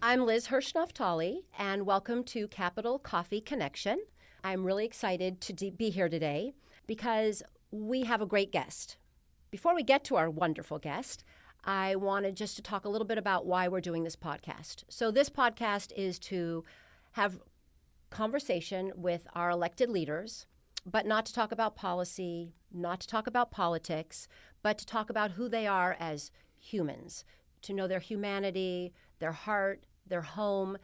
I'm Liz Hirsch-Naftali, and welcome to Capital Coffee Connection. I'm really excited to be here today because we have a great guest. Before we get to our wonderful guest, I wanted just to talk a little bit about why we're doing this podcast. So this podcast is to have conversation with our elected leaders, but not to talk about policy, not to talk about politics, but to talk about who they are as humans, to know their humanity, their heart, their home,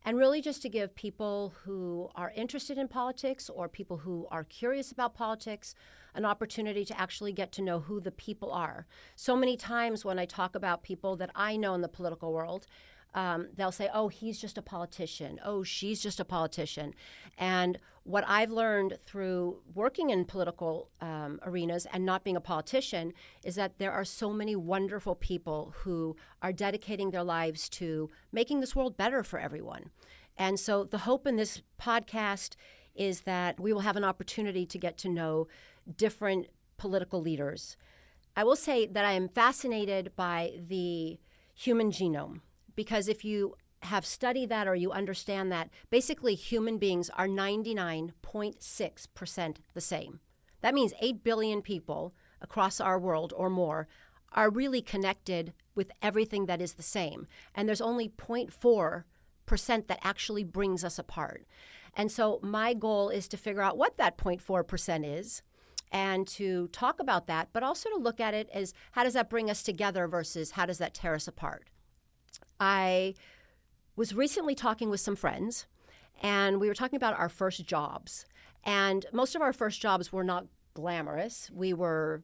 and really just to give people who are interested in politics or people who are curious about politics an opportunity to actually get to know who the people are. So many times when I talk about people that I know in the political world, they'll say, oh, he's just a politician. Oh, she's just a politician. And what I've learned through working in political arenas and not being a politician is that there are so many wonderful people who are dedicating their lives to making this world better for everyone. And so the hope in this podcast is that we will have an opportunity to get to know different political leaders. I will say that I am fascinated by the human genome, because if you have studied that or you understand that, basically human beings are 99.6% the same. That means 8 billion people across our world or more are really connected with everything that is the same. And there's only 0.4% that actually brings us apart. And so my goal is to figure out what that 0.4% is and to talk about that, but also to look at it as how does that bring us together versus how does that tear us apart. I was recently talking with some friends, and we were talking about our first jobs. And most of our first jobs were not glamorous. We were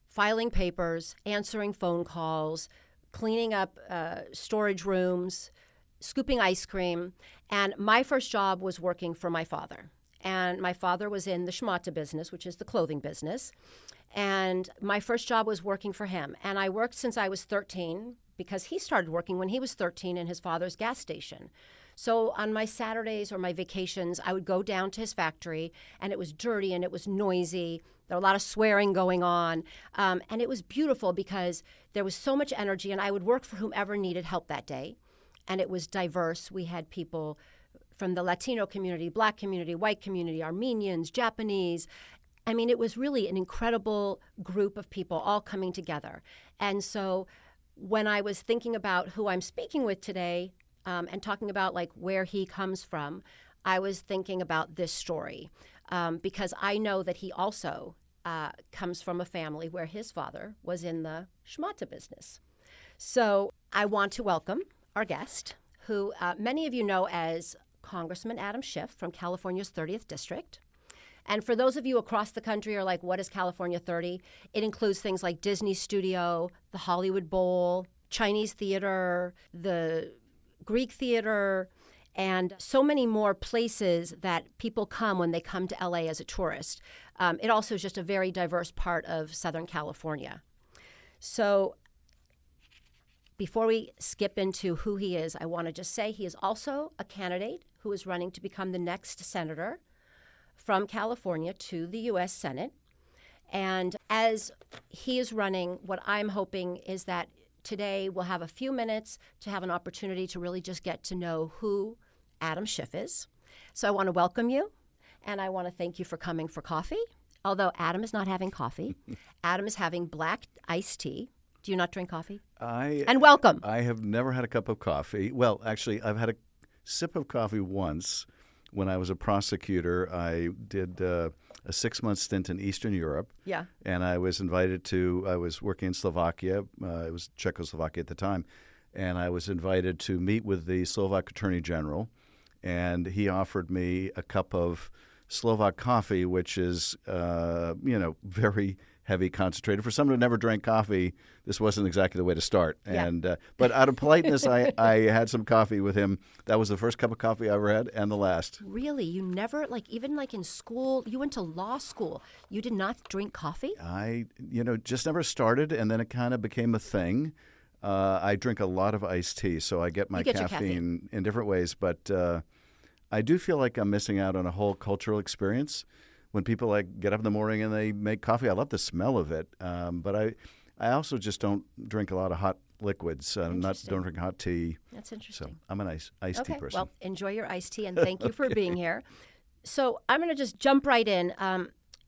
filing papers, answering phone calls, cleaning up storage rooms, scooping ice cream. And my first job was working for my father. And my father was in the schmata business, which is the clothing business. And my first job was working for him. And I worked since I was 13, because he started working when he was 13 in his father's gas station. So on my Saturdays or my vacations, I would go down to his factory, and it was dirty and it was noisy. There were a lot of swearing going on. And it was beautiful because there was so much energy, and I would work for whomever needed help that day. And it was diverse. We had people from the Latino community, Black community, white community, Armenians, Japanese. I mean, it was really an incredible group of people all coming together. And so when I was thinking about who I'm speaking with today and talking about like where he comes from, I was thinking about this story because I know that he also comes from a family where his father was in the schmata business. So I want to welcome our guest, who many of you know as Congressman Adam Schiff from California's 30th District. And for those of you across the country who are like, what is California 30? It includes things like Disney Studio, the Hollywood Bowl, Chinese theater, the Greek theater, and so many more places that people come when they come to LA as a tourist. It also is just a very diverse part of Southern California. So before we skip into who he is, I want to just say he is also a candidate who is running to become the next senator from California to the U.S. Senate. And as he is running, what I'm hoping is that today we'll have a few minutes to have an opportunity to really just get to know who Adam Schiff is. So I want to welcome you, and I want to thank you for coming for coffee. Although Adam is not having coffee. Adam is having black iced tea. Do you not drink coffee? And welcome. I have never had a cup of coffee. Well, actually, I've had a sip of coffee once. When I was a prosecutor, I did a 6-month stint in Eastern Europe. Yeah. And I was I was working in Slovakia. It was Czechoslovakia at the time. And I was invited to meet with the Slovak Attorney General. And he offered me a cup of Slovak coffee, which is, very heavy concentrated. For someone who never drank coffee, this wasn't exactly the way to start. Yeah. And but out of politeness, I had some coffee with him. That was the first cup of coffee I ever had, and the last. Really? You never, even in school, you went to law school. You did not drink coffee? I, just never started, and then it kind of became a thing. I drink a lot of iced tea, so I get my caffeine in different ways. But I do feel like I'm missing out on a whole cultural experience. When people get up in the morning and they make coffee, I love the smell of it. But I also just don't drink a lot of hot liquids. Don't drink hot tea. That's So interesting. I'm an iced tea Okay, person. well, enjoy your iced tea, and thank you for being here. So I'm going to just jump right in.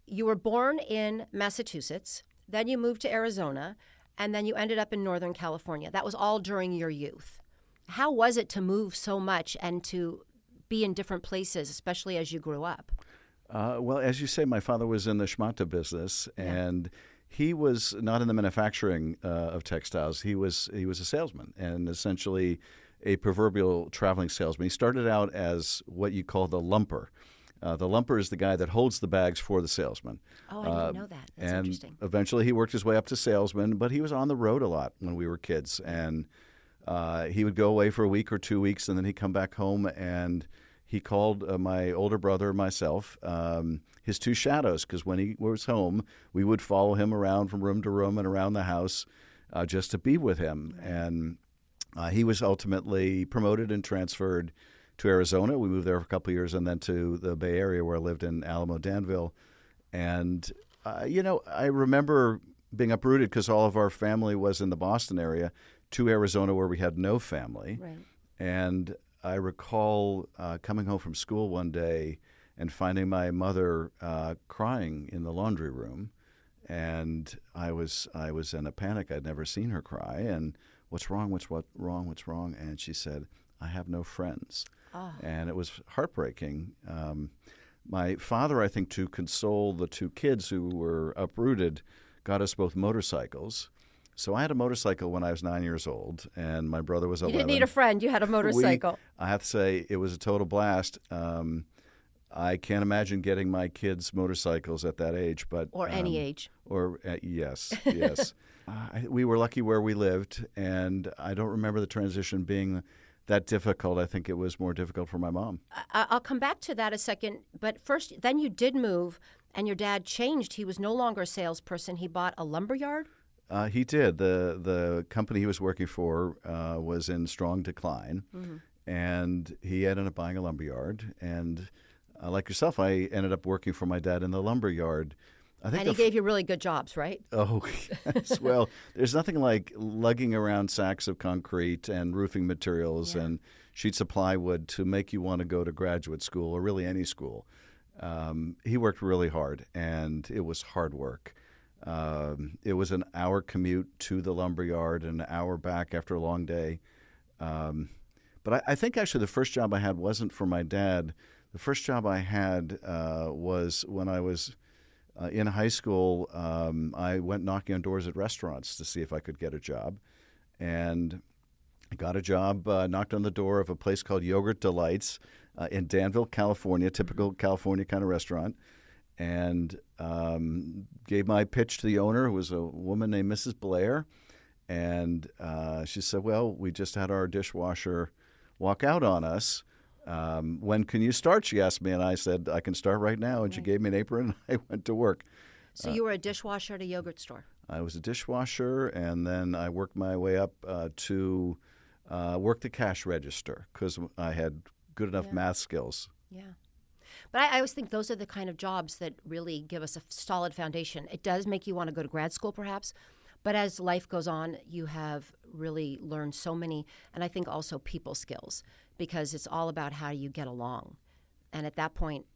You were born in Massachusetts, then you moved to Arizona, and then you ended up in Northern California. That was all during your youth. How was it to move so much and to be in different places, especially as you grew up? Well, as you say, my father was in the schmata business, Yeah. and he was not in the manufacturing of textiles. He was a salesman, and essentially a proverbial traveling salesman. He started out as what you call the lumper. The lumper is the guy that holds the bags for the salesman. Oh, I didn't know that. That's And interesting. eventually he worked his way up to salesman, but he was on the road a lot when we were kids. And he would go away for a week or 2 weeks, and then he'd come back home, and he called my older brother and myself his two shadows, because when he was home, we would follow him around from room to room and around the house just to be with him. Right. And he was ultimately promoted and transferred to Arizona. We moved there for a couple of years, and then to the Bay Area, where I lived in Alamo, Danville. And, I remember being uprooted because all of our family was in the Boston area, to Arizona, where we had no family. Right. And I recall coming home from school one day and finding my mother crying in the laundry room. And I was in a panic. I'd never seen her cry. And what's wrong? What's wrong? What's wrong? And she said, I have no friends. Oh. And it was heartbreaking. My father, I think, to console the two kids who were uprooted, got us both motorcycles. So I had a motorcycle when I was 9 years old, and my brother was 11. You didn't need a friend. You had a motorcycle. I have to say, it was a total blast. I can't imagine getting my kids motorcycles at that age, but Or any age. Yes, yes. We were lucky where we lived, and I don't remember the transition being that difficult. I think it was more difficult for my mom. I'll come back to that a second. But first, then you did move, and your dad changed. He was no longer a salesperson. He bought a lumber yard. He did. The company he was working for was in strong decline, and he ended up buying a lumber yard. And like yourself, I ended up working for my dad in the lumber yard. I think And he gave you really good jobs, right? Oh, yes. Well, there's nothing like lugging around sacks of concrete and roofing materials and sheets of plywood to make you want to go to graduate school or really any school. He worked really hard, and it was hard work. It was an hour commute to the lumber yard and an hour back after a long day. But I think actually the first job I had wasn't for my dad. The first job I had was when I was in high school. I went knocking on doors at restaurants to see if I could get a job. And I got a job, knocked on the door of a place called Yogurt Delights in Danville, California, typical California kind of restaurant. And gave my pitch to the owner, who was a woman named Mrs. Blair. And she said, well, we just had our dishwasher walk out on us. When can you start? She asked me, and I said, I can start right now. And she gave me an apron, and I went to work. So you were a dishwasher at a yogurt store. I was a dishwasher, and then I worked my way up to work the cash register because I had good enough math skills. Yeah. But I always think those are the kind of jobs that really give us a solid foundation. It does make you want to go to grad school, perhaps. But as life goes on, you have really learned so many, and I think also people skills, because it's all about how you get along. And at that point,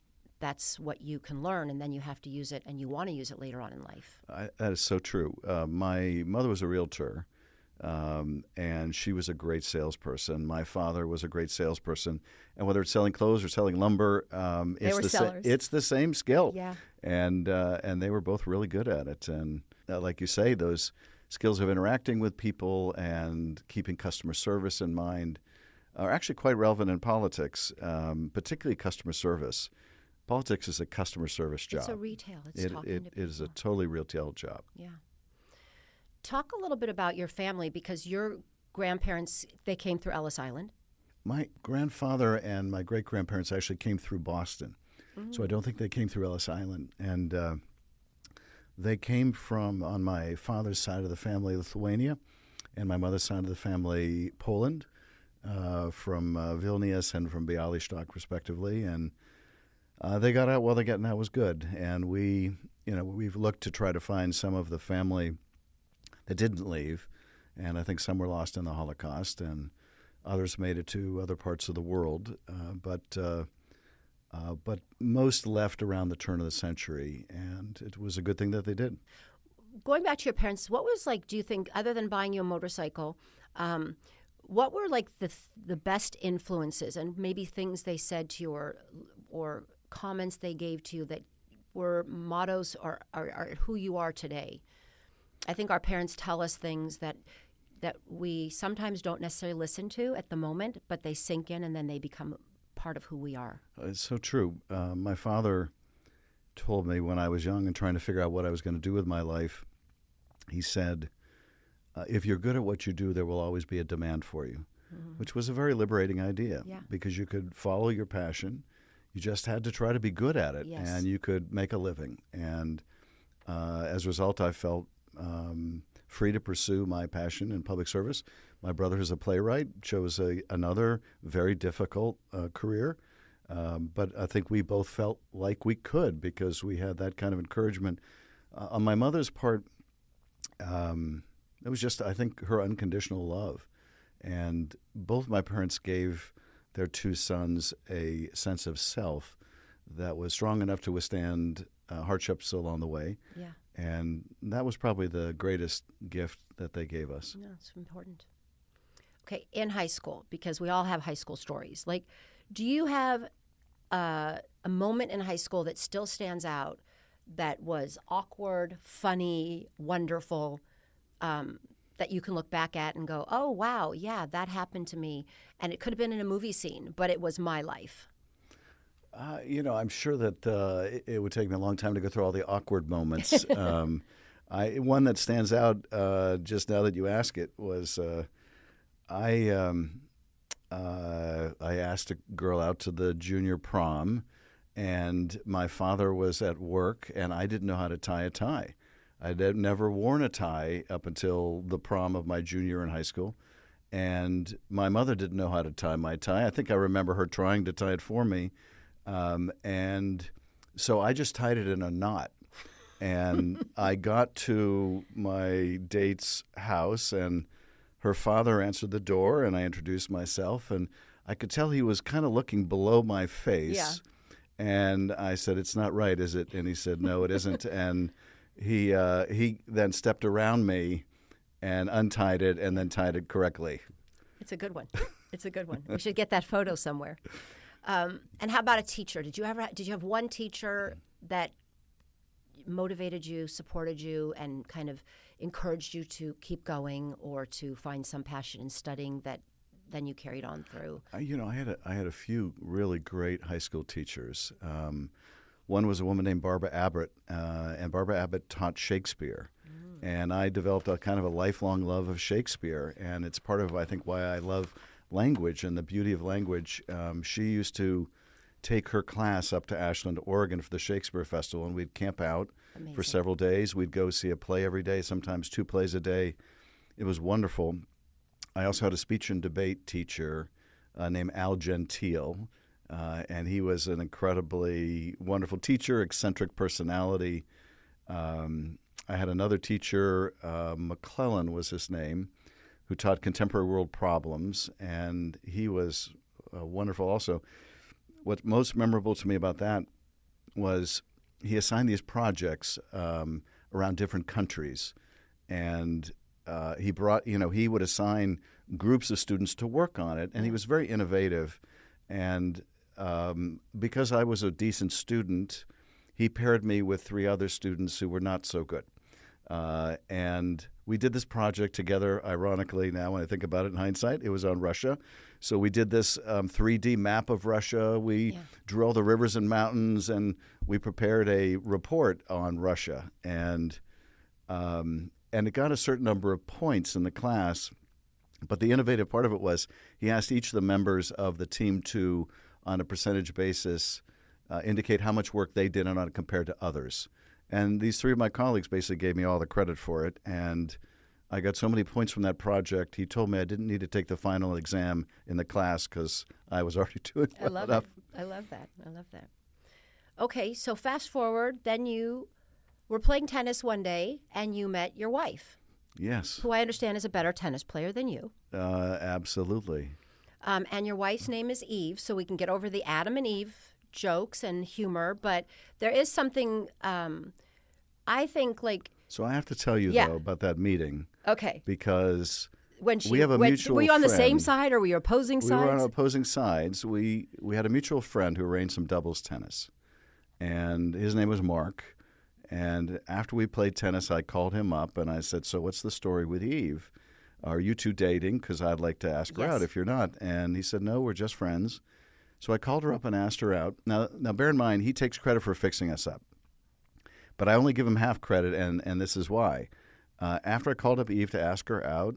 that's what you can learn, and then you have to use it, and you want to use it later on in life. That is so true. My mother was a realtor, and she was a great salesperson. My father was a great salesperson. And whether it's selling clothes or selling lumber, it's the same skill. Yeah. And they were both really good at it. And like you say, those skills of interacting with people and keeping customer service in mind are actually quite relevant in politics, particularly customer service. Politics is a customer service job. It's a retail. It's talking to people. It is a totally retail job. Yeah. Talk a little bit about your family, because your grandparents, they came through Ellis Island. My grandfather and my great-grandparents actually came through Boston. So I don't think they came through Ellis Island. And they came from, on my father's side of the family, Lithuania, and my mother's side of the family, Poland, from Vilnius and from Bialystok, respectively. And they got out while they got out was good. And we've looked to try to find some of the family that didn't leave. And I think some were lost in the Holocaust. And Others made it to other parts of the world, but most left around the turn of the century, and it was a good thing that they did. Going back to your parents, what was like, do you think, other than buying you a motorcycle, what were like the best influences and maybe things they said to you or comments they gave to you that were mottos or are who you are today? I think our parents tell us things that we sometimes don't necessarily listen to at the moment, but they sink in and then they become part of who we are. It's so true. My father told me when I was young and trying to figure out what I was going to do with my life, he said, if you're good at what you do, there will always be a demand for you, which was a very liberating idea because you could follow your passion. You just had to try to be good at it, and you could make a living. And as a result, I felt free to pursue my passion in public service. My brother is a playwright, chose another very difficult career. But I think we both felt like we could because we had that kind of encouragement. On my mother's part, it was just, I think, her unconditional love. And both my parents gave their two sons a sense of self that was strong enough to withstand hardships along the way. Yeah. And that was probably the greatest gift that they gave us. Yeah, it's important. Okay, in high school, because we all have high school stories. Like, do you have a moment in high school that still stands out that was awkward, funny, wonderful, that you can look back at and go, oh, wow, yeah, that happened to me. And it could have been in a movie scene, but it was my life. I'm sure that it would take me a long time to go through all the awkward moments. One that stands out just now that you ask it was I asked a girl out to the junior prom, and my father was at work, and I didn't know how to tie a tie. I'd never worn a tie up until the prom of my junior in high school, and my mother didn't know how to tie my tie. I think I remember her trying to tie it for me. And so I just tied it in a knot, and I got to my date's house, and her father answered the door, and I introduced myself, and I could tell he was kind of looking below my face. Yeah. And I said, "It's not right, is it?" And he said, "No, it isn't." And he then stepped around me and untied it and then tied it correctly. It's a good one. It's a good one. We should get that photo somewhere. And how about a teacher? Did you have one teacher that motivated you, supported you, and kind of encouraged you to keep going or to find some passion in studying that then you carried on through? I had a few really great high school teachers. One was a woman named Barbara Abbott, and Barbara Abbott taught Shakespeare. And I developed a kind of a lifelong love of Shakespeare, and it's part of, I think, why I love language and the beauty of language. She used to take her class up to Ashland, Oregon for the Shakespeare Festival, and we'd camp out for several days. We'd go see a play every day, sometimes 2 plays a day. It was wonderful. I also had a speech and debate teacher named Al Gentile, and he was an incredibly wonderful teacher, eccentric personality. I had another teacher, McClellan was his name, who taught contemporary world problems, and he was wonderful also. What's most memorable to me about that was he assigned these projects around different countries, and he brought, he would assign groups of students to work on it, and he was very innovative. And because I was a decent student, he paired me with 3 other students who were not so good. And we did this project together. Ironically, now when I think about it in hindsight, it was on Russia. So we did this 3D map of Russia. We drew all the rivers and mountains, and we prepared a report on Russia. And it got a certain number of points in the class. But the innovative part of it was he asked each of the members of the team to, on a percentage basis, indicate how much work they did on it compared to others. And these 3 of my colleagues basically gave me all the credit for it. And I got so many points from that project. He told me I didn't need to take the final exam in the class because I was already doing well enough. I love that. Okay, so fast forward. Then you were playing tennis one day, and you met your wife. Yes. Who I understand is a better tennis player than you. Absolutely. And your wife's name is Eve, so we can get over the Adam and Eve jokes and humor. But there is something, I think, like... So I have to tell you, though, about that meeting. Okay. Because we have a mutual Were you on the same friend. side, or were you opposing sides? We were on opposing sides. We had a mutual friend who arranged some doubles tennis. And his name was Mark. And after we played tennis, I called him up and I said, so what's the story with Eve? Are you two dating? Because I'd like to ask her out if you're not. And he said, no, we're just friends. So I called her up and asked her out. Now bear in mind, he takes credit for fixing us up. But I only give him half credit, and this is why. After I called up Eve to ask her out,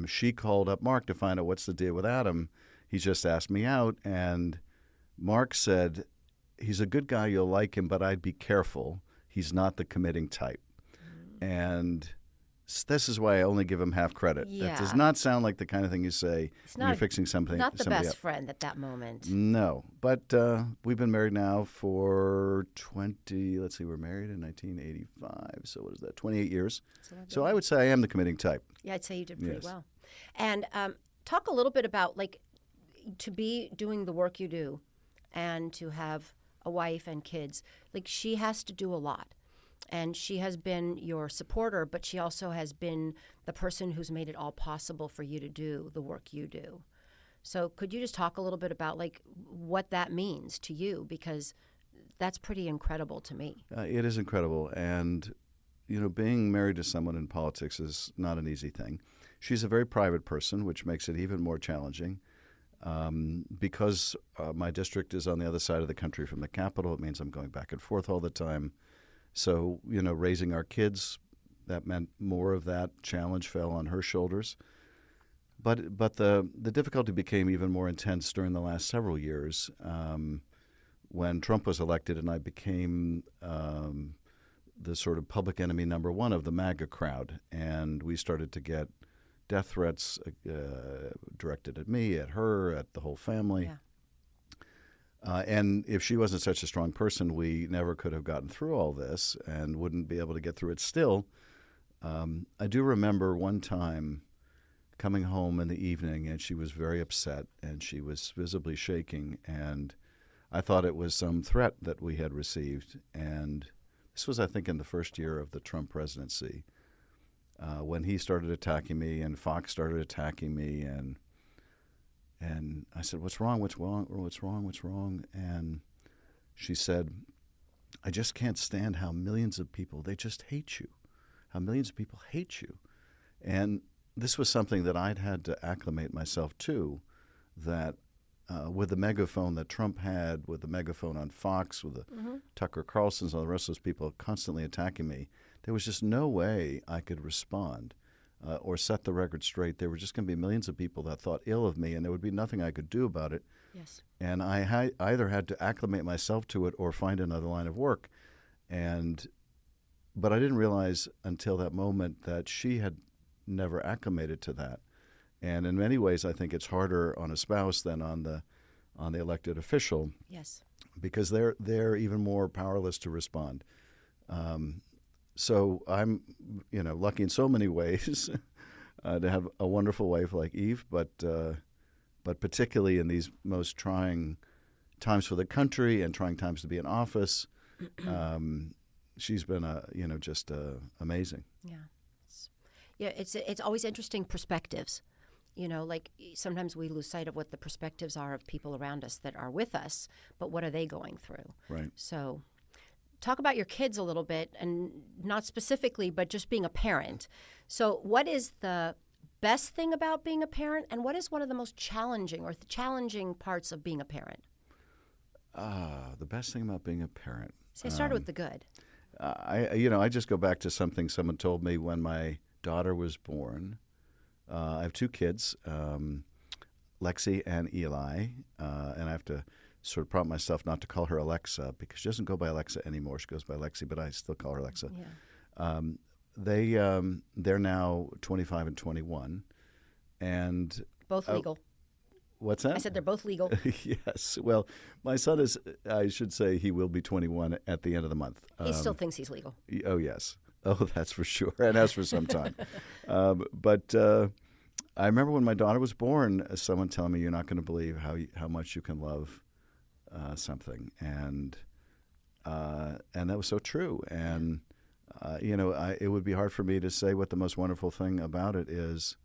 she called up Mark to find out what's the deal with Adam. He just asked me out, and Mark said, he's a good guy, you'll like him, but I'd be careful. He's not the committing type. And this is why I only give him half credit. Yeah. It does not sound like the kind of thing you say when you're fixing something. Not the somebody best up. friend at that moment. No, but we've been married now for 20, let's see, we're married in 1985. So what is that, 28 years? So I would say I am the committing type. Yeah, I'd say you did pretty well. And talk a little bit about, like, to be doing the work you do and to have a wife and kids. Like, she has to do a lot. And she has been your supporter, but she also has been the person who's made it all possible for you to do the work you do. So could you just talk a little bit about, like, what that means to you? Because that's pretty incredible to me. It is incredible. And, being married to someone in politics is not an easy thing. She's a very private person, which makes it even more challenging. Because my district is on the other side of the country from the capital, it means I'm going back and forth all the time. So, raising our kids, that meant more of that challenge fell on her shoulders. But the difficulty became even more intense during the last several years when Trump was elected and I became the sort of public enemy number one of the MAGA crowd. And we started to get death threats directed at me, at her, at the whole family. Yeah. And if she wasn't such a strong person, we never could have gotten through all this and wouldn't be able to get through it. Still, I do remember one time coming home in the evening, and she was very upset, and she was visibly shaking, and I thought it was some threat that we had received. And this was, I think, in the first year of the Trump presidency, when he started attacking me and Fox started attacking me, and I said, what's wrong? What's wrong? What's wrong? What's wrong? And she said, I just can't stand how millions of people, they just hate you, how millions of people hate you. And this was something that I'd had to acclimate myself to, that with the megaphone that Trump had, with the megaphone on Fox, with the Tucker Carlson's, all the rest of those people constantly attacking me, there was just no way I could respond. Or set the record straight. There were just going to be millions of people that thought ill of me, and there would be nothing I could do about it. Yes. And I either had to acclimate myself to it or find another line of work. But I didn't realize until that moment that she had never acclimated to that. And in many ways, I think it's harder on a spouse than on the elected official. Yes. Because they're even more powerless to respond. So I'm, lucky in so many ways to have a wonderful wife like Eve, but particularly in these most trying times for the country and trying times to be in office, she's been, just amazing. Yeah. It's always interesting perspectives. Like sometimes we lose sight of what the perspectives are of people around us that are with us, but what are they going through? Right. So talk about your kids a little bit, and not specifically, but just being a parent. So what is the best thing about being a parent, and what is one of the most challenging or the challenging parts of being a parent? The best thing about being a parent. See, I started with the good. I just go back to something someone told me when my daughter was born. I have two kids, Lexi and Eli, and I have to sort of prompt myself not to call her Alexa because she doesn't go by Alexa anymore. She goes by Lexi, but I still call her Alexa. Yeah. They're now 25 and 21, and both legal. What's that? I said they're both legal. Yes. Well, my son is, I should say, he will be 21 at the end of the month. He still thinks he's legal. Oh, yes. Oh, that's for sure, and has for some time. But I remember when my daughter was born, someone telling me, "You're not going to believe how much you can love something," and that was so true. And it would be hard for me to say what the most wonderful thing about it is.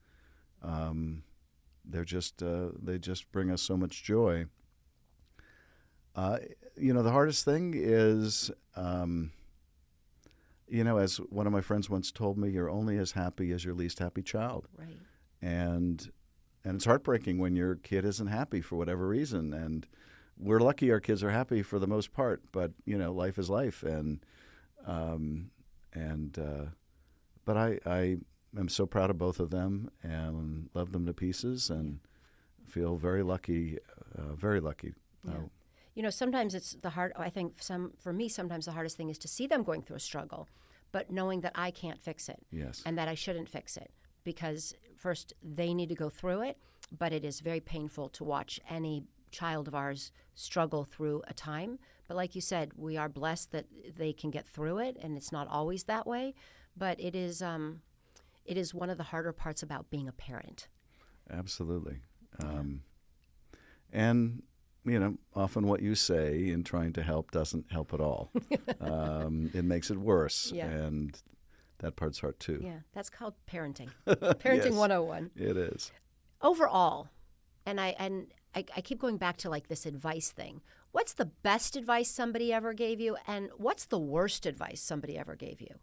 They just bring us so much joy. The hardest thing is, as one of my friends once told me, you're only as happy as your least happy child. Right. And it's heartbreaking when your kid isn't happy for whatever reason. And we're lucky our kids are happy for the most part, but life is life. But I am so proud of both of them and love them to pieces and feel very lucky, very lucky. Yeah. Sometimes it's I think for me, sometimes the hardest thing is to see them going through a struggle, but knowing that I can't fix it. Yes. And that I shouldn't fix it because first they need to go through it, but it is very painful to watch any child of ours struggle through a time. But like you said, we are blessed that they can get through it, and it's not always that way. But it is one of the harder parts about being a parent. Absolutely. And often what you say in trying to help doesn't help at all. It makes it worse, and that part's hard too. Yeah, that's called parenting. Parenting Yes, 101. It is. Overall, and I keep going back to like this advice thing. What's the best advice somebody ever gave you, and what's the worst advice somebody ever gave you?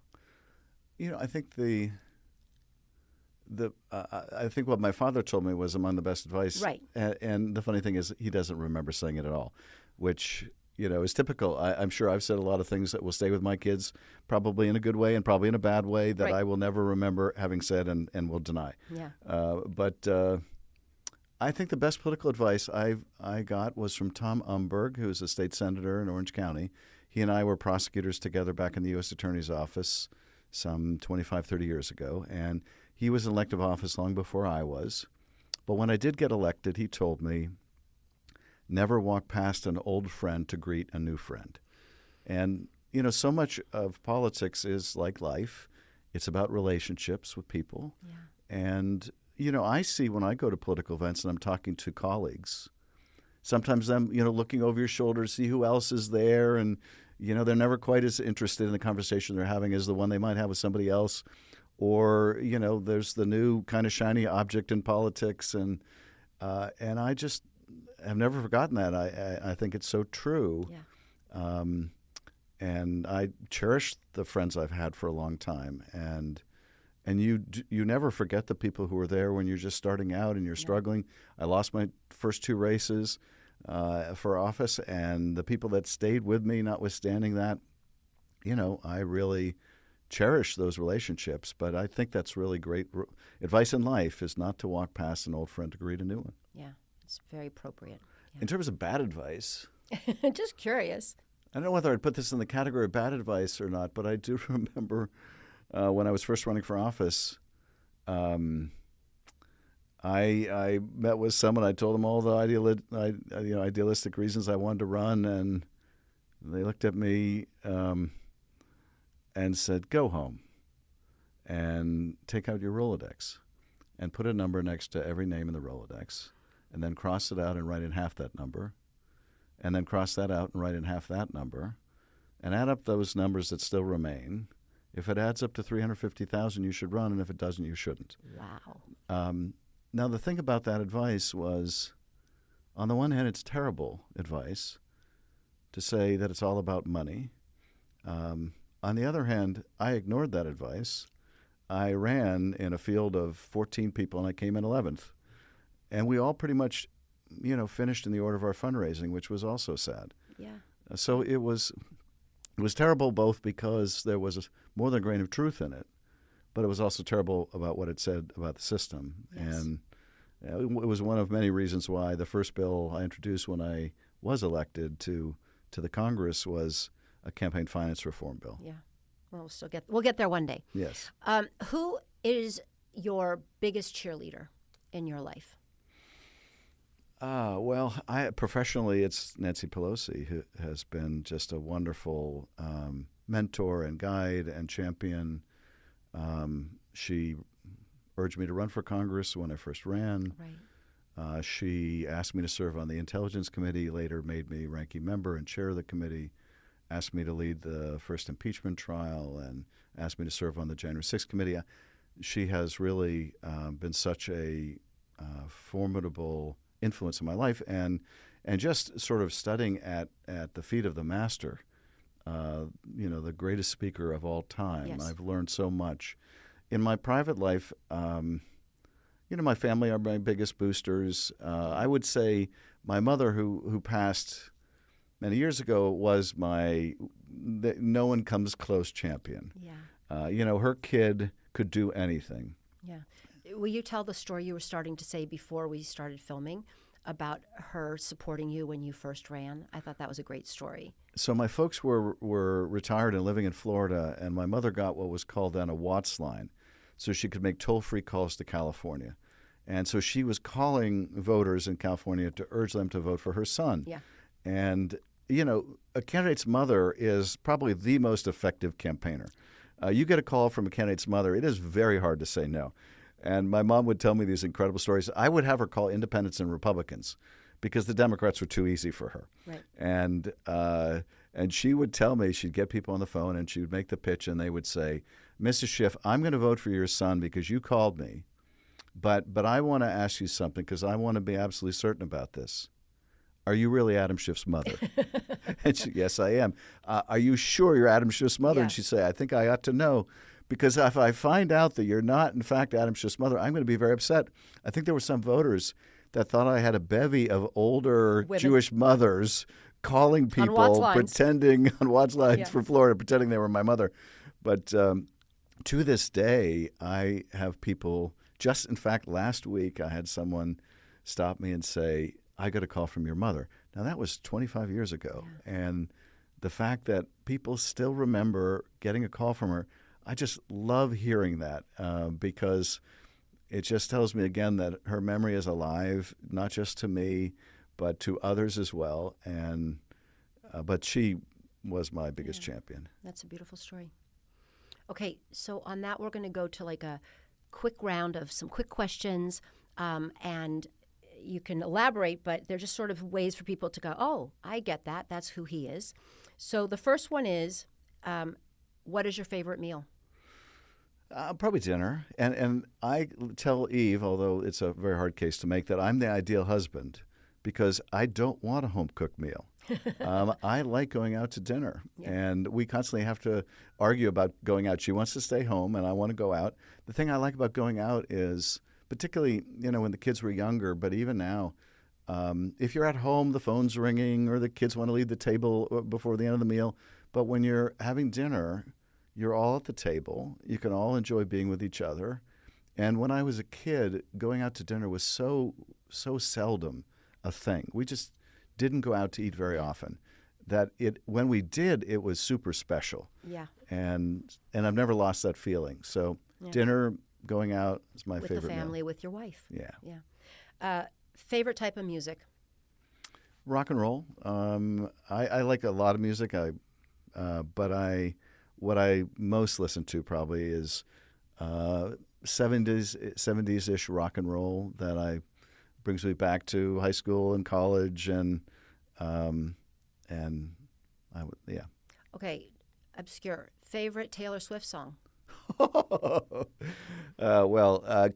I think I think what my father told me was among the best advice. Right. And the funny thing is he doesn't remember saying it at all, which, is typical. I'm sure I've said a lot of things that will stay with my kids, probably in a good way and probably in a bad way that Right. I will never remember having said and will deny. Yeah. But I think the best political advice I got was from Tom Umberg, who's a state senator in Orange County. He and I were prosecutors together back in the U.S. Attorney's Office some 25, 30 years ago, and he was in elective office long before I was. But when I did get elected, he told me, never walk past an old friend to greet a new friend. And, so much of politics is like life. It's about relationships with people. Yeah. And, I see when I go to political events and I'm talking to colleagues, sometimes I'm, looking over your shoulder to see who else is there. And, they're never quite as interested in the conversation they're having as the one they might have with somebody else. Or, there's the new kind of shiny object in politics. And I just have never forgotten that. I think it's so true. Yeah. And I cherish the friends I've had for a long time. And you never forget the people who were there when you're just starting out and you're struggling. I lost my first two races for office, and the people that stayed with me, notwithstanding that, I really cherish those relationships. But I think that's really great advice in life, is not to walk past an old friend to greet a new one. Yeah, it's very appropriate. In terms of bad advice, just curious. I don't know whether I'd put this in the category of bad advice or not, but I do remember when I was first running for office, I met with someone. I told them all the idealistic reasons I wanted to run, and they looked at me and said, "Go home and take out your Rolodex and put a number next to every name in the Rolodex, and then cross it out and write in half that number, and then cross that out and write in half that number, and add up those numbers that still remain. If it adds up to 350,000, you should run, and if it doesn't, you shouldn't." Wow. Now, the thing about that advice was, on the one hand, it's terrible advice to say that it's all about money. On the other hand, I ignored that advice. I ran in a field of 14 people, and I came in 11th. And we all pretty much, finished in the order of our fundraising, which was also sad. Yeah. So it was terrible both because there was more than a grain of truth in it, but it was also terrible about what it said about the system. Yes. And it was one of many reasons why the first bill I introduced when I was elected to the Congress was a campaign finance reform bill. Yeah. Well, we'll get there one day. Yes. Who is your biggest cheerleader in your life? Well, professionally, it's Nancy Pelosi, who has been just a wonderful mentor and guide and champion. She urged me to run for Congress when I first ran. Right. She asked me to serve on the Intelligence Committee, later made me ranking member and chair of the committee, asked me to lead the first impeachment trial, and asked me to serve on the January 6th committee. She has really been such a formidable influence in my life, and just sort of studying at the feet of the master, the greatest speaker of all time. Yes. I've learned so much. In my private life, my family are my biggest boosters. I would say my mother, who passed many years ago, was my no one comes close champion. Yeah. Her kid could do anything. Yeah. Will you tell the story you were starting to say before we started filming about her supporting you when you first ran? I thought that was a great story. So my folks were retired and living in Florida, and my mother got what was called then a Watts line, so she could make toll-free calls to California. And so she was calling voters in California to urge them to vote for her son. Yeah. And, a candidate's mother is probably the most effective campaigner. You get a call from a candidate's mother, it is very hard to say no. And my mom would tell me these incredible stories. I would have her call independents and Republicans because the Democrats were too easy for her. Right. And she would tell me, she'd get people on the phone and she would make the pitch and they would say, Mrs. Schiff, I'm going to vote for your son because you called me, but I want to ask you something because I want to be absolutely certain about this. Are you really Adam Schiff's mother? And she, yes, I am. Are you sure you're Adam Schiff's mother? Yeah. And she'd say, I think I ought to know. Because if I find out that you're not, in fact, Adam Schiff's mother, I'm going to be very upset. I think there were some voters that thought I had a bevy of older women. Jewish mothers calling people, pretending on Watts lines for Florida, pretending they were my mother. But to this day, I have people, just in fact, last week, I had someone stop me and say, I got a call from your mother. Now, that was 25 years ago. Yeah. And the fact that people still remember getting a call from her, I just love hearing that because it just tells me again that her memory is alive, not just to me, but to others as well. And but she was my biggest champion. That's a beautiful story. Okay, so on that, we're going to go to like a quick round of some quick questions, and you can elaborate, but they're just sort of ways for people to go, oh, I get that. That's who he is. So the first one is, what is your favorite meal? Probably dinner. And I tell Eve, although it's a very hard case to make, that I'm the ideal husband because I don't want a home-cooked meal. I like going out to dinner. Yeah. And we constantly have to argue about going out. She wants to stay home, and I want to go out. The thing I like about going out is, particularly when the kids were younger, but even now, if you're at home, the phone's ringing or the kids want to leave the table before the end of the meal. But when you're having dinner, you're all at the table. You can all enjoy being with each other. And when I was a kid, going out to dinner was so seldom a thing. We just didn't go out to eat very often. That when we did, it was super special. Yeah. And I've never lost that feeling. So dinner, going out is my favorite meal. With the family, with your wife. Yeah. Yeah. Favorite type of music? Rock and roll. I like a lot of music. But what I most listen to probably is 70s-ish rock and roll that brings me back to high school and college and yeah. Okay, obscure. Favorite Taylor Swift song?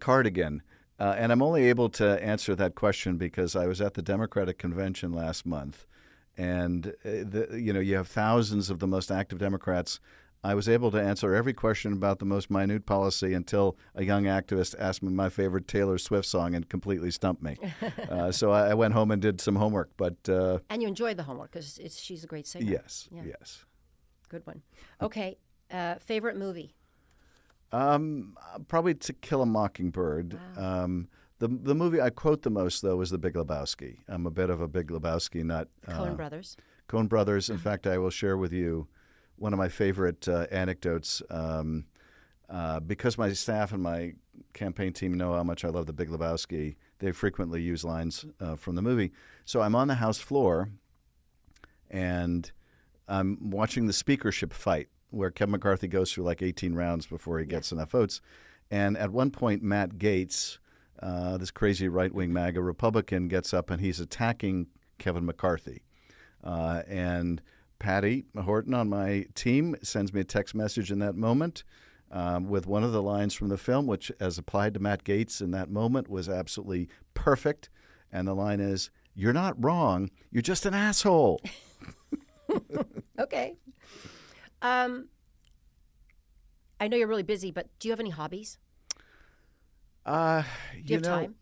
Cardigan. And I'm only able to answer that question because I was at the Democratic Convention last month. And, you have thousands of the most active Democrats. I was able to answer every question about the most minute policy until a young activist asked me my favorite Taylor Swift song and completely stumped me. So I went home and did some homework. And you enjoyed the homework because she's a great singer. Yes, yes. Good one. Okay, favorite movie? Probably To Kill a Mockingbird. Wow. The movie I quote the most, though, is The Big Lebowski. I'm a bit of a Big Lebowski nut. Coen Brothers. Coen Brothers. In fact, I will share with you one of my favorite anecdotes. Because my staff and my campaign team know how much I love The Big Lebowski, they frequently use lines from the movie. So I'm on the House floor, and I'm watching the speakership fight, where Kevin McCarthy goes through like 18 rounds before he gets enough votes. And at one point, Matt Gaetz, this crazy right-wing MAGA Republican, gets up and he's attacking Kevin McCarthy. And Patty Horton on my team sends me a text message in that moment with one of the lines from the film, which, as applied to Matt Gaetz in that moment, was absolutely perfect. And the line is, "You're not wrong. You're just an asshole." Okay. I know you're really busy, but do you have any hobbies? Do you have time?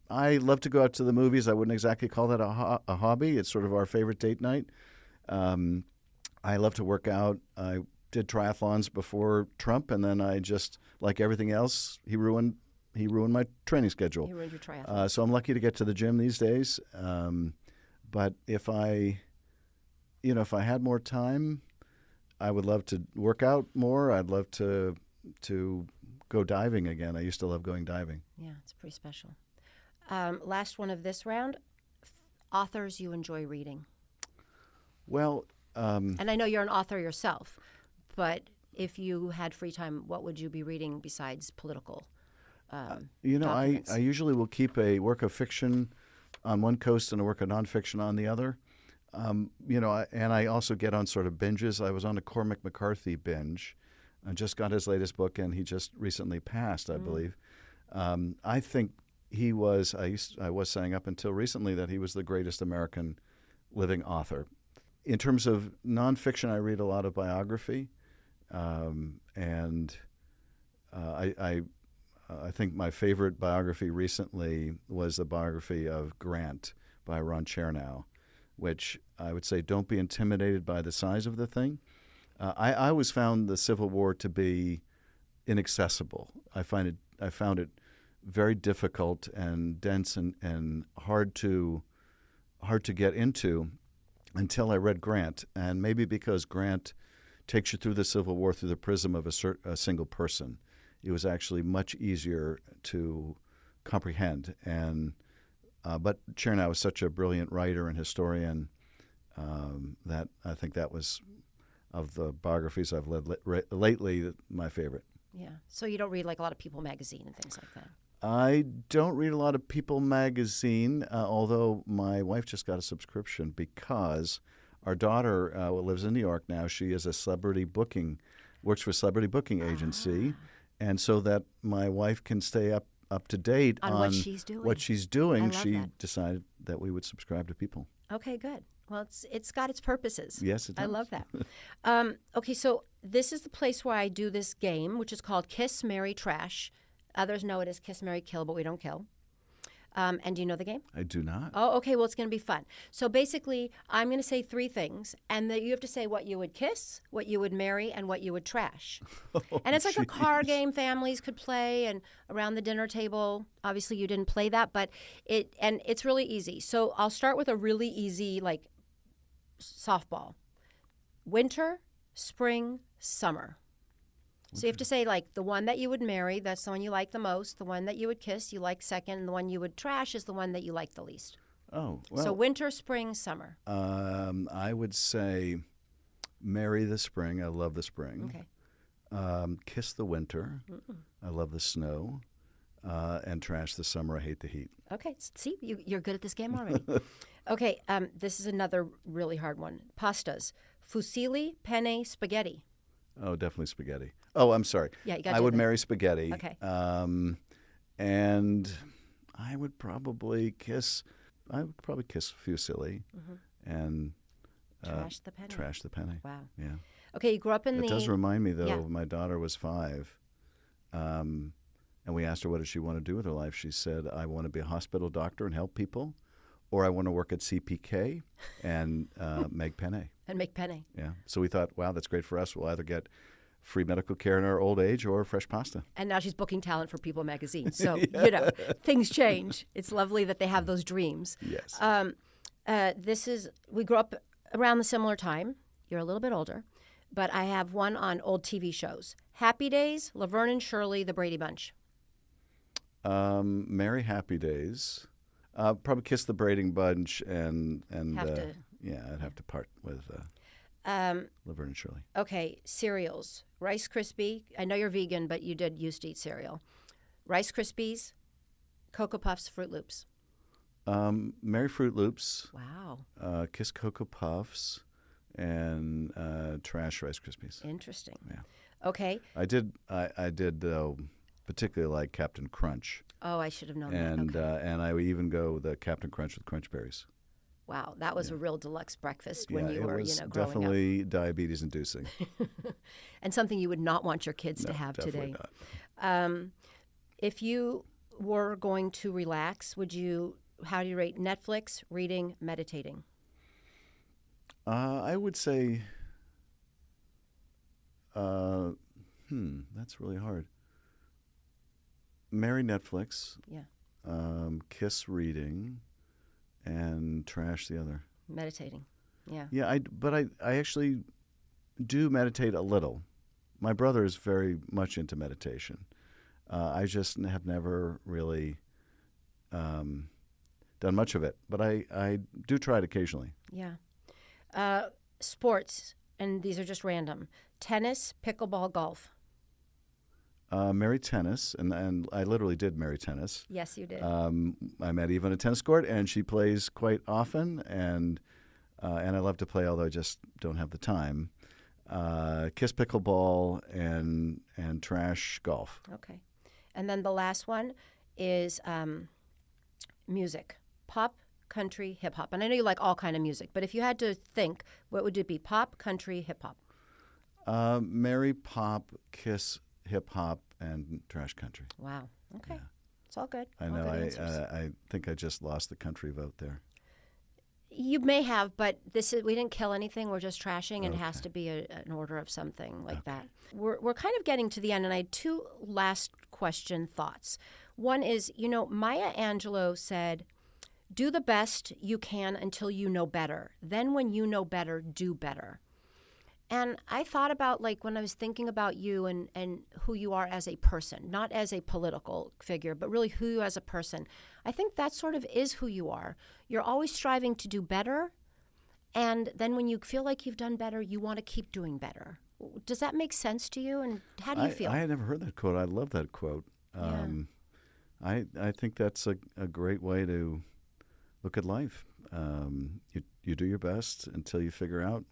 I love to go out to the movies. I wouldn't exactly call that a hobby. It's sort of our favorite date night. I love to work out. I did triathlons before Trump, and then I just, like everything else, he ruined my training schedule. He ruined your triathlon. So I'm lucky to get to the gym these days. But if I had more time, I would love to work out more. I'd love to go diving again. I used to love going diving. Yeah, it's pretty special. Last one of this round, authors you enjoy reading. Well, and I know you're an author yourself, but if you had free time, what would you be reading besides political documents? I usually will keep a work of fiction on one coast and a work of nonfiction on the other. And I also get on sort of binges. I was on a Cormac McCarthy binge. I just got his latest book, and he just recently passed, I believe. I think he was. I was saying up until recently that he was the greatest American living author. In terms of nonfiction, I read a lot of biography, and I think my favorite biography recently was the biography of Grant by Ron Chernow, which I would say don't be intimidated by the size of the thing. I always found the Civil War to be inaccessible. I found it very difficult and dense and hard to get into until I read Grant, and maybe because Grant takes you through the Civil War through the prism of a single person, it was actually much easier to comprehend. And but Chernow is such a brilliant writer and historian that I think that was, of the biographies I've read lately, my favorite. Yeah. So you don't read like a lot of People magazine and things like that? I don't read a lot of People magazine, although my wife just got a subscription because our daughter lives in New York now. She is works for a celebrity booking agency, and so that my wife can stay up to date on what she's doing. She that. decided that we would subscribe to People. Okay, good. Well, it's got its purposes. Yes, it does. I love that. Okay, so this is the place where I do this game, which is called Kiss, Marry, Trash. Others know it as Kiss, Marry, Kill, but we don't kill. And do you know the game? I do not. Oh, okay. Well, it's going to be fun. So basically, I'm going to say three things, and you have to say what you would kiss, what you would marry, and what you would trash. And it's like a card game families could play, and around the dinner table. Obviously, you didn't play that, but it's really easy. So I'll start with a really easy, like, softball. Winter, spring, summer. So you have to say, like, the one that you would marry, that's the one you like the most. The one that you would kiss, you like second. And the one you would trash is the one that you like the least. Oh, well. So winter, spring, summer. I would say marry the spring. I love the spring. Okay. Kiss the winter. Mm-mm. I love the snow. And trash the summer. I hate the heat. Okay. See, you're good at this game already. Okay. This is another really hard one. Pastas. Fusilli, penne, spaghetti. Oh, definitely spaghetti. Oh, I'm sorry. Yeah, you got. I would marry spaghetti. Okay. And I would probably kiss. Fusilli, and trash the penne. Trash the penne. Wow. Yeah. Okay, you grew up in It does remind me, though. Yeah. My daughter was 5, and we asked her what does she want to do with her life. She said, "I want to be a hospital doctor and help people, or I want to work at CPK and make penne." And make penne. Yeah. So we thought, wow, that's great for us. We'll either get free medical care in our old age or fresh pasta. And now she's booking talent for People magazine. So, yeah. Things change. It's lovely that they have those dreams. Yes. We grew up around the similar time. You're a little bit older. But I have one on old TV shows. Happy Days, Laverne and Shirley, The Brady Bunch. Marry Happy Days. Probably kiss the Brady Bunch and I'd I'd have to part with. Laverne and Shirley. Okay, cereals. Rice Krispie. I know you're vegan, but you used to eat cereal. Rice Krispies, Cocoa Puffs, Fruit Loops. Mary Fruit Loops. Wow. Kiss Cocoa Puffs, and Trash Rice Krispies. Interesting. Yeah. Okay. I did particularly like Captain Crunch. Oh, I should have known And that. Okay. and I would even go the Captain Crunch with Crunch Berries. Wow, that was a real deluxe breakfast when you it were, was growing definitely diabetes inducing. up. And something you would not want your kids to have definitely today. not. If you were going to relax, how do you rate Netflix, reading, meditating? I would say, that's really hard. Marry Netflix. Yeah. Kiss reading, and Trash the other. Meditating. Yeah. Yeah, but I actually do meditate a little. My brother is very much into meditation. I just have never really done much of it, but I do try it occasionally. Yeah. Sports, and these are just random. Tennis, pickleball, golf. Marry tennis, and I literally did marry tennis. Yes, you did. I met Eva on a tennis court, and she plays quite often, and I love to play, although I just don't have the time. Kiss pickleball and Trash golf. Okay. And then the last one is music. Pop, country, hip-hop. And I know you like all kind of music, but if you had to think, what would it be? Pop, country, hip-hop? Marry pop, kiss hip-hop, and Trash country. Wow. Okay. Yeah. It's all good. I All know. good answers. I think I just lost the country vote there. You may have, but we didn't kill anything. We're just trashing, and it has Okay. to be an order of something like that. We're kind of getting to the end, and I had two last question thoughts. One is, Maya Angelou said, "Do the best you can until you know better. Then when you know better, do better." And I thought about, when I was thinking about you and who you are as a person, not as a political figure, but really who you are as a person. I think that sort of is who you are. You're always striving to do better. And then when you feel like you've done better, you want to keep doing better. Does that make sense to you? And how do you feel? I had never heard that quote. I love that quote. Yeah. I think that's a great way to look at life. You do your best until you figure out,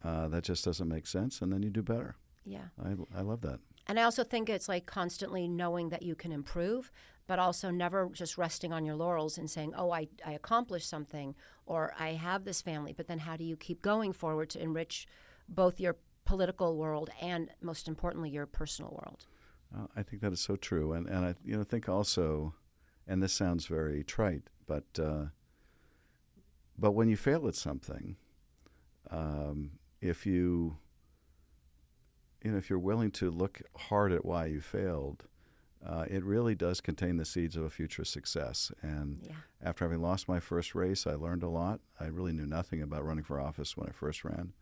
that just doesn't make sense, and then you do better. Yeah. I love that. And I also think it's constantly knowing that you can improve, but also never just resting on your laurels and saying, oh, I accomplished something, or I have this family. But then how do you keep going forward to enrich both your political world and, most importantly, your personal world? I think that is so true. And I think also, and this sounds very trite, but when you fail at something, if you're willing to look hard at why you failed, it really does contain the seeds of a future success. And after having lost my first race, I learned a lot. I really knew nothing about running for office when I first ran.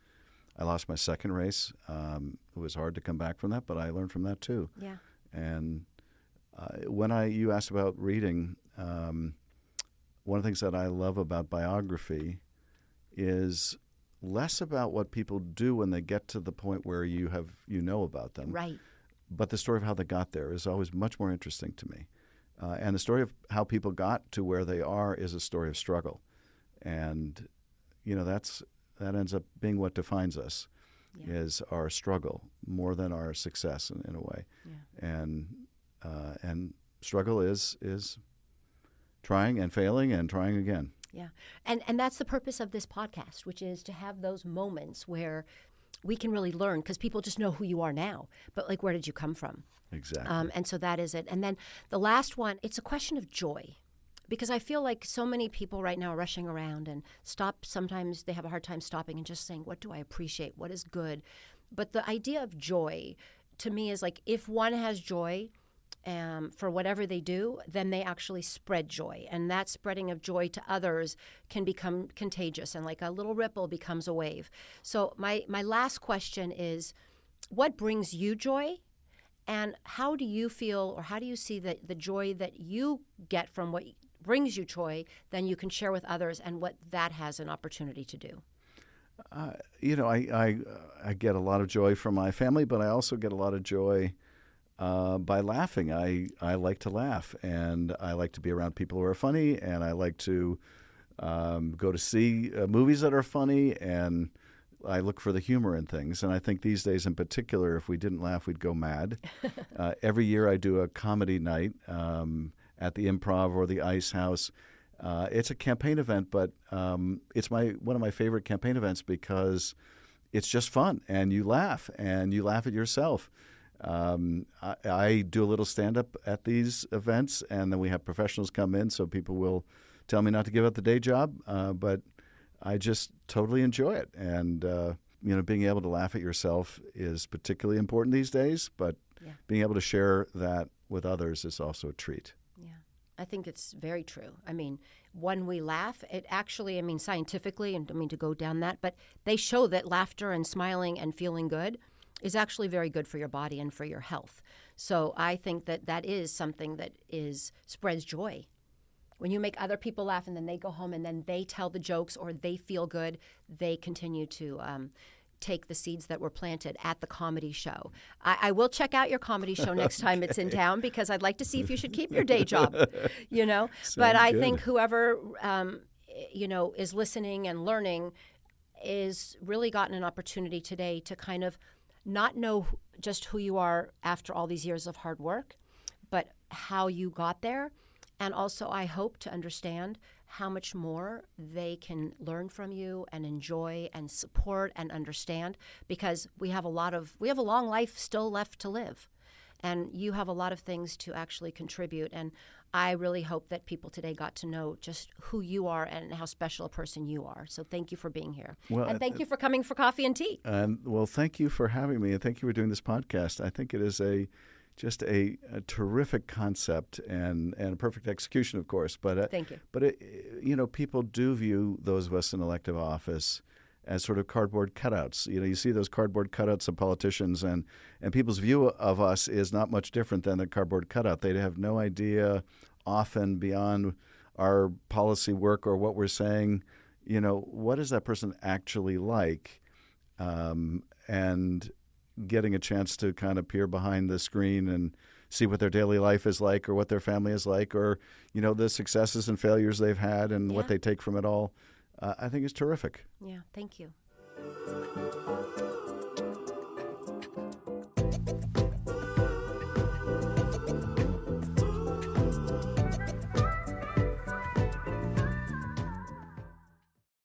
I lost my second race. It was hard to come back from that, but I learned from that too. Yeah. And when you asked about reading, one of the things that I love about biography is less about what people do when they get to the point where you know about them. Right. But the story of how they got there is always much more interesting to me. And the story of how people got to where they are is a story of struggle. And, that ends up being what defines us, is our struggle more than our success in a way. Yeah. And struggle is trying and failing and trying again. Yeah. And that's the purpose of this podcast, which is to have those moments where we can really learn, because people just know who you are now. But where did you come from? Exactly. And so that is it. And then the last one, it's a question of joy. Because I feel like so many people right now are rushing around and sometimes they have a hard time stopping and just saying, what do I appreciate? What is good? But the idea of joy to me is if one has joy for whatever they do, then they actually spread joy. And that spreading of joy to others can become contagious, and a little ripple becomes a wave. So my last question is, what brings you joy? And how do you feel, or how do you see that the joy that you get from what brings you joy, then you can share with others, and what that has an opportunity to do? I get a lot of joy from my family, but I also get a lot of joy by laughing. I like to laugh, and I like to be around people who are funny, and I like to go to see movies that are funny, and I look for the humor in things. And I think these days in particular, if we didn't laugh, we'd go mad. Every year I do a comedy night at the Improv or the Ice House. It's a campaign event, but it's one of my favorite campaign events because it's just fun, and you laugh at yourself. I do a little stand-up at these events, and then we have professionals come in, so people will tell me not to give up the day job, but I just totally enjoy it. And being able to laugh at yourself is particularly important these days, but being able to share that with others is also a treat. Yeah, I think it's very true. I mean, when we laugh, it actually, scientifically, and I don't mean to go down that, but they show that laughter and smiling and feeling good is actually very good for your body and for your health. So I think that is something that spreads joy. When you make other people laugh and then they go home and then they tell the jokes or they feel good, they continue to take the seeds that were planted at the comedy show. I will check out your comedy show next time it's in town because I'd like to see if you should keep your day job, But I think whoever, is listening and learning is really gotten an opportunity today to kind of not know just who you are after all these years of hard work, but how you got there. And also, I hope to understand how much more they can learn from you and enjoy and support and understand, because we have a long life still left to live, and you have a lot of things to actually contribute. And I really hope that people today got to know just who you are and how special a person you are. So thank you for being here, and thank you for coming for coffee and tea. Well, thank you for having me, and thank you for doing this podcast. I think it is just a terrific concept and a perfect execution, of course. But thank you. But people do view those of us in elective office as sort of cardboard cutouts. You see those cardboard cutouts of politicians, and people's view of us is not much different than the cardboard cutout. They have no idea, often beyond our policy work or what we're saying, what is that person actually like, and getting a chance to kind of peer behind the screen and see what their daily life is like, or what their family is like, or the successes and failures they've had and what they take from it all, I think is terrific. Yeah, thank you.